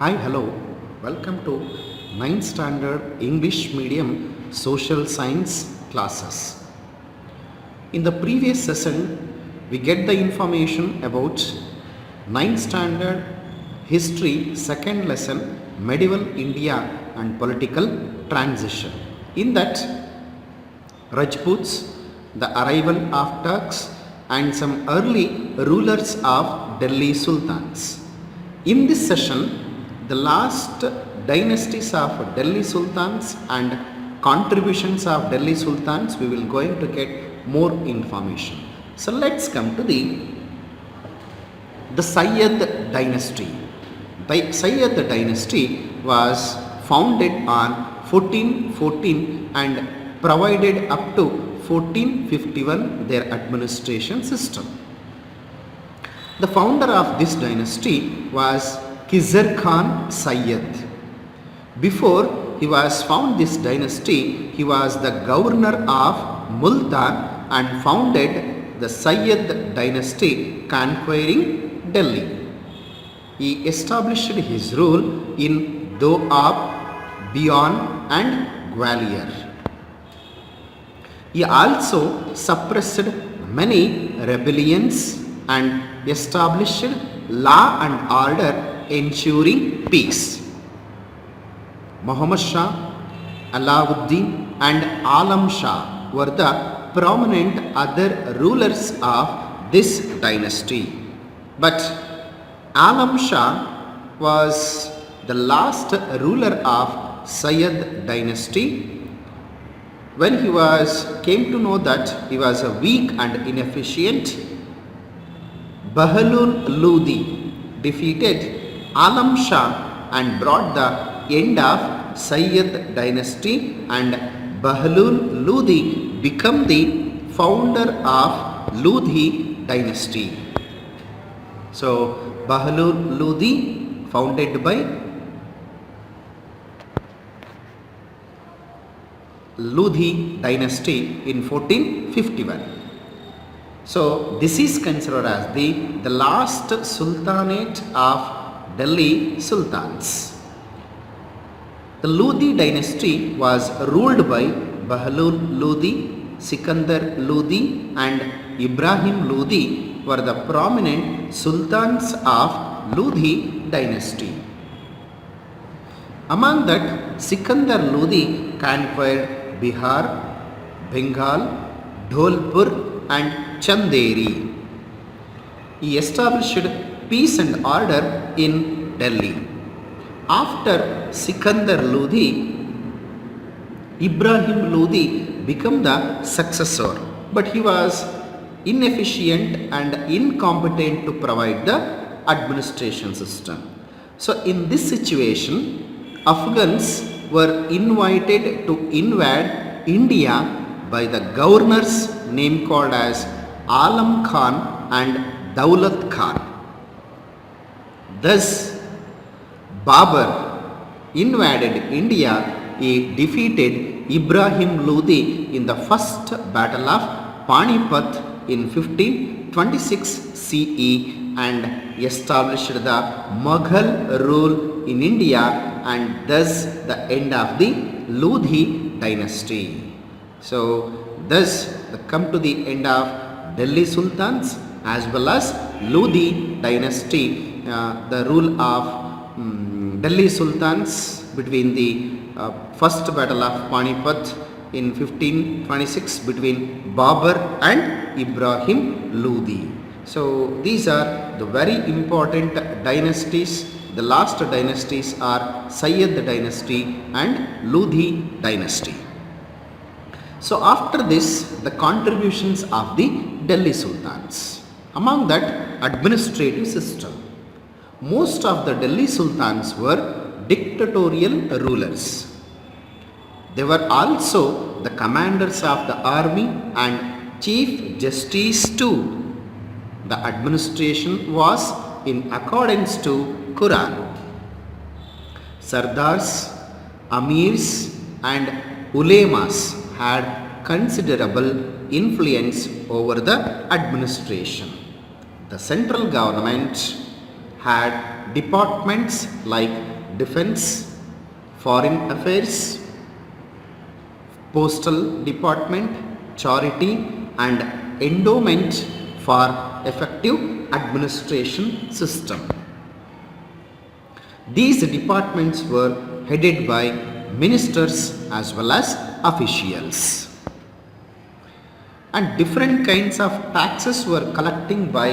Hi, hello. Welcome to 9th Standard English Medium Social Science classes. In the previous session, we get the information about 9th Standard History second lesson Medieval India and Political Transition. In that, Rajputs, the arrival of Turks and some early rulers of Delhi Sultans. In this session, the last dynasties of Delhi Sultans and contributions of Delhi Sultans, we will going to get more information. So let's come to the Sayyid dynasty. The Sayyid dynasty was founded on 1414 and provided up to 1451 their administration system. The founder of this dynasty was Khizr Khan Sayyid. Before he was found this dynasty, he was the governor of Multan and founded the Sayyid dynasty conquering Delhi. He established his rule in Doab, Beon and Gwalior. He also suppressed many rebellions and established law and order ensuring peace. Muhammad Shah, Alauddin and Alam Shah were the prominent other rulers of this dynasty. But Alam Shah was the last ruler of Sayyid dynasty. When he came to know that he was weak and inefficient, Bahlul Lodi defeated Alam Shah and brought the end of Sayyid dynasty, and Bahlul Lodi became the founder of Lodi dynasty. So Bahlul Lodi founded by Lodi dynasty in 1451. So this is considered as the last sultanate of Delhi Sultans. The Lodi dynasty was ruled by Bahlul Lodi, Sikandar Lodi and Ibrahim Lodi were the prominent sultans of Lodi dynasty. Among that, Sikandar Lodi conquered Bihar, Bengal, Dholpur and Chanderi. He established peace and order in Delhi. After Sikandar Lodi, Ibrahim Lodi became the successor, but he was inefficient and incompetent to provide the administration system. So in this situation, Afghans were invited to invade India by the governors named called as Alam Khan and Daulat Khan. Thus, Babur invaded India. He defeated Ibrahim Lodi in the first battle of Panipat in 1526 CE and established the Mughal rule in India, and thus the end of the Lodi dynasty. So thus come to the end of Delhi Sultans as well as Lodi dynasty, the rule of Delhi Sultans between the first battle of Panipat in 1526 between Babur and Ibrahim Lodi. So these are the very important dynasties. The last dynasties are Sayyid dynasty and Lodi dynasty. So after this, the contributions of the Delhi Sultans. Among that, administrative system. Most of the Delhi Sultans were dictatorial rulers. They were also the commanders of the army and chief justice too. The administration was in accordance to Quran. Sardars, Amirs and Ulemas had considerable influence over the administration. The central government had departments like defense, foreign affairs, postal department, charity and endowment for effective administration system. These departments were headed by ministers as well as officials. And different kinds of taxes were collecting by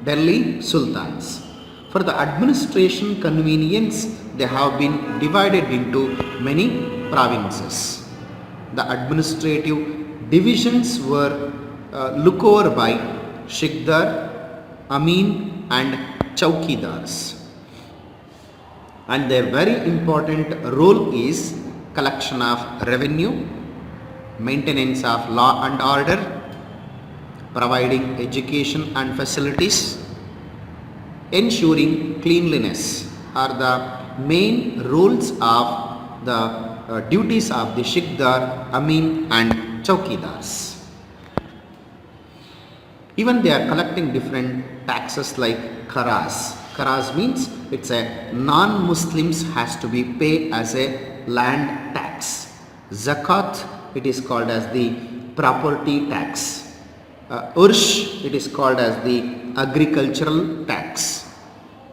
Delhi sultans. For the administration convenience, they have been divided into many provinces. The administrative divisions were looked over by Shikdar, Amin and Chowkidars. And their very important role is collection of revenue, maintenance of law and order, providing education and facilities, ensuring cleanliness are the main roles of the duties of the Shikdar, Amin and Chowkidars. Even they are collecting different taxes like Kharas. Kharas means it's a non-Muslims has to be paid as a land tax. Zakat, it is called as the property tax. Ursh, it is called as the agricultural tax.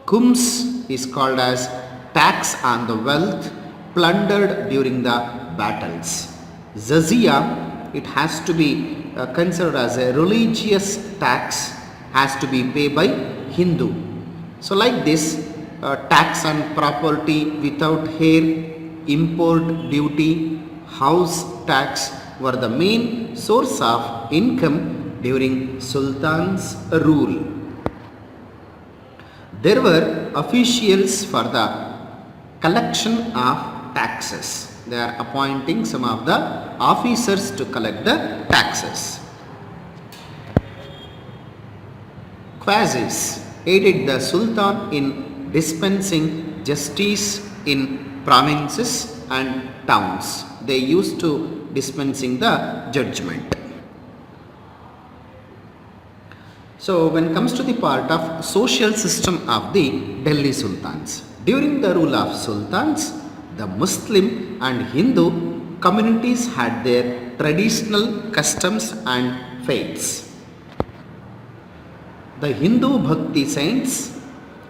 Kums is called as tax on the wealth plundered during the battles. Zazia, it has to be considered as a religious tax, has to be paid by Hindu. So like this, tax on property without heir, import duty, house tax were the main source of income during Sultan's rule. There were officials for the collection of taxes. They are appointing some of the officers to collect the taxes. Qazis aided the Sultan in dispensing justice in provinces and towns. They used to dispensing the judgment. So when it comes to the part of social system of the Delhi Sultans, during the rule of Sultans, the Muslim and Hindu communities had their traditional customs and faiths. The Hindu Bhakti saints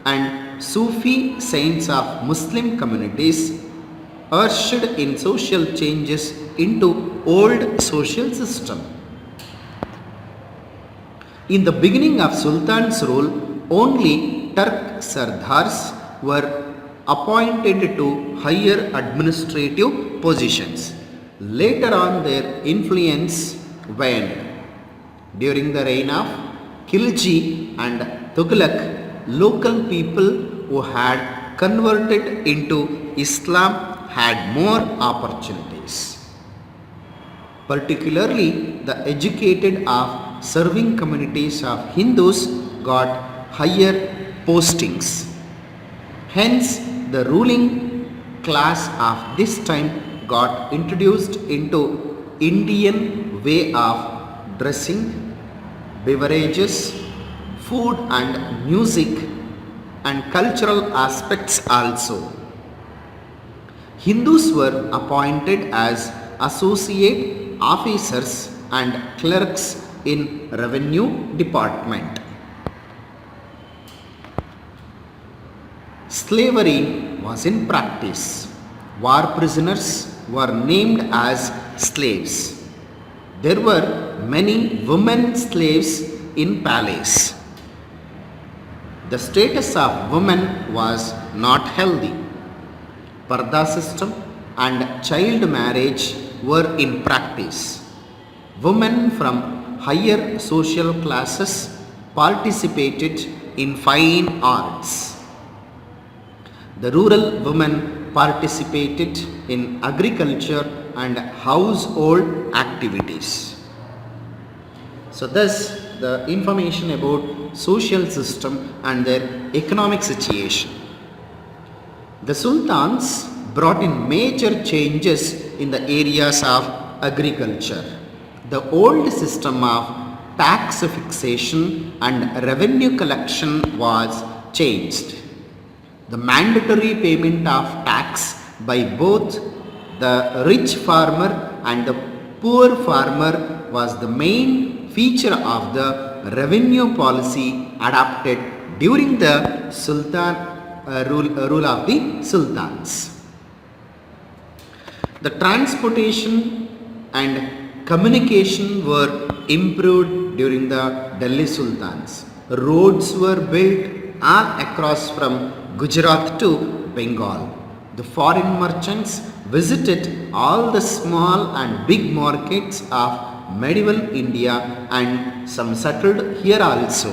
and Sufi saints of Muslim communities ushered in social changes into old social system. In the beginning of Sultan's rule, only Turk Sardars were appointed to higher administrative positions. Later on, their influence waned. During the reign of Khilji and Tughlaq, local people who had converted into Islam had more opportunities. Particularly, the educated of serving communities of Hindus got higher postings. Hence, the ruling class of this time got introduced into Indian way of dressing, beverages, food and music and cultural aspects also. Hindus were appointed as associate officers and clerks in revenue department. Slavery was in practice. War prisoners were named as slaves. There were many women slaves in palace. The status of women was not healthy. Parda system and child marriage were in practice. Women from higher social classes participated in fine arts. The rural women participated in agriculture and household activities. So thus the information about social system and their economic situation. The sultans brought in major changes in the areas of agriculture. The old system of tax fixation and revenue collection was changed. The mandatory payment of tax by both the rich farmer and the poor farmer was the main feature of the revenue policy adopted during the rule of the sultans. The transportation and communication were improved during the Delhi Sultans. Roads were built all across from Gujarat to Bengal. The foreign merchants visited all the small and big markets of medieval India and some settled here also.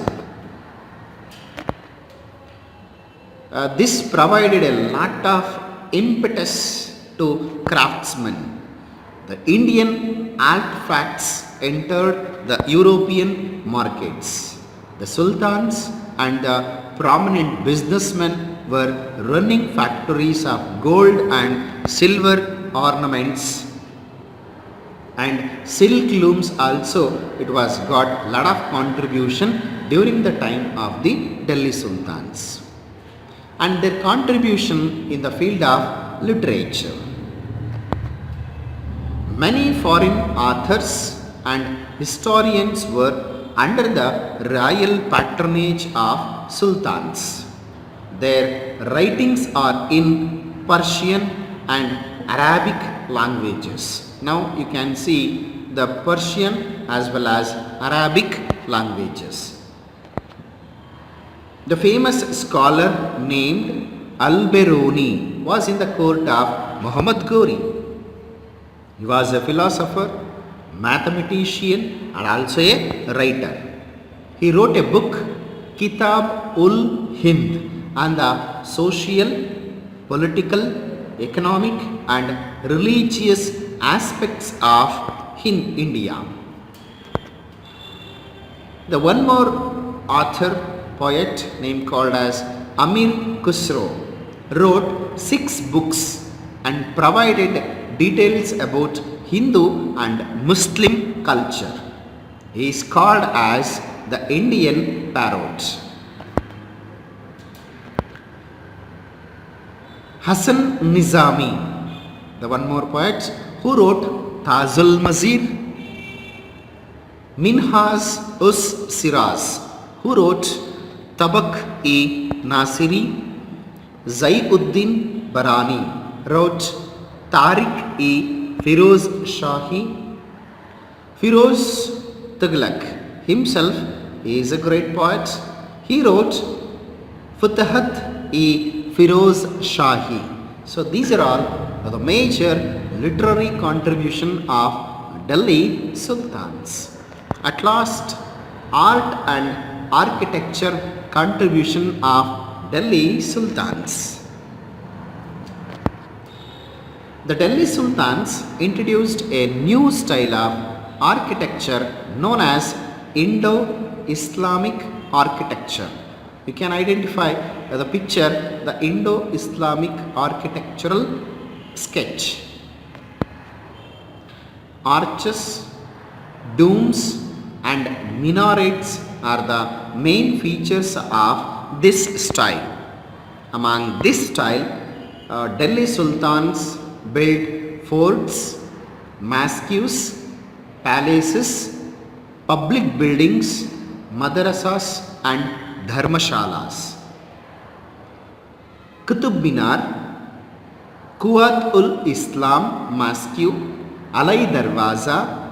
This provided a lot of impetus to craftsmen. The Indian artifacts entered the European markets. The sultans and the prominent businessmen were running factories of gold and silver ornaments and silk looms also. It was got lot of contribution during the time of the Delhi Sultans, and their contribution in the field of literature. Many foreign authors and historians were under the royal patronage of sultans. Their writings are in Persian and Arabic languages. Now you can see the Persian as well as Arabic languages. The famous scholar named Al-Biruni was in the court of Muhammad Ghori. He was a philosopher, mathematician and also a writer. He wrote a book, Kitab ul Hind, on the social, political, economic and religious aspects of India. The one more author, poet named called as Amir Khusro wrote 6 books and provided details about Hindu and Muslim culture. He is called as the Indian Parrot. Hasan Nizami, the one more poet who wrote Tazul Mazir. Minhaj us Siraz, who wrote Tabak-e Nasiri. Zaiuddin Barani wrote Tariq-e Firoz Shahi. Firoz Tughlaq himself is a great poet. He wrote Futuhat-e Firoz Shahi. So these are all the major literary contribution of Delhi Sultans. At last, art and architecture contribution of Delhi Sultans. The Delhi Sultans introduced a new style of architecture known as Indo-Islamic architecture. You can identify the picture, the Indo-Islamic architectural sketch. Arches, domes and minarets are the main features of this style. Among this style, Delhi Sultans built forts, mosques, palaces, public buildings, madrasas and dharmashalas. Qutub Minar, Quwwat-ul-Islam Mosque, Alai Darwaza,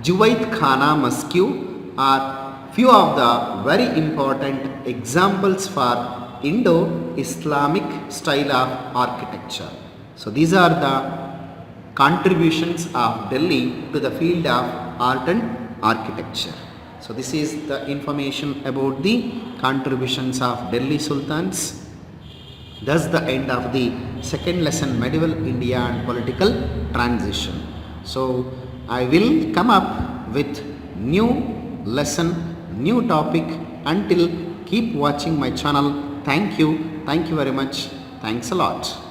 Juwaid Khana Mosque are few of the very important examples for Indo-Islamic style of architecture. So these are the contributions of Delhi to the field of art and architecture. So this is the information about the contributions of Delhi Sultans. Thus the end of the second lesson, Medieval India and Political Transition. So I will come up with new lesson, new topic. Until, keep watching my channel. Thank you very much. Thanks a lot.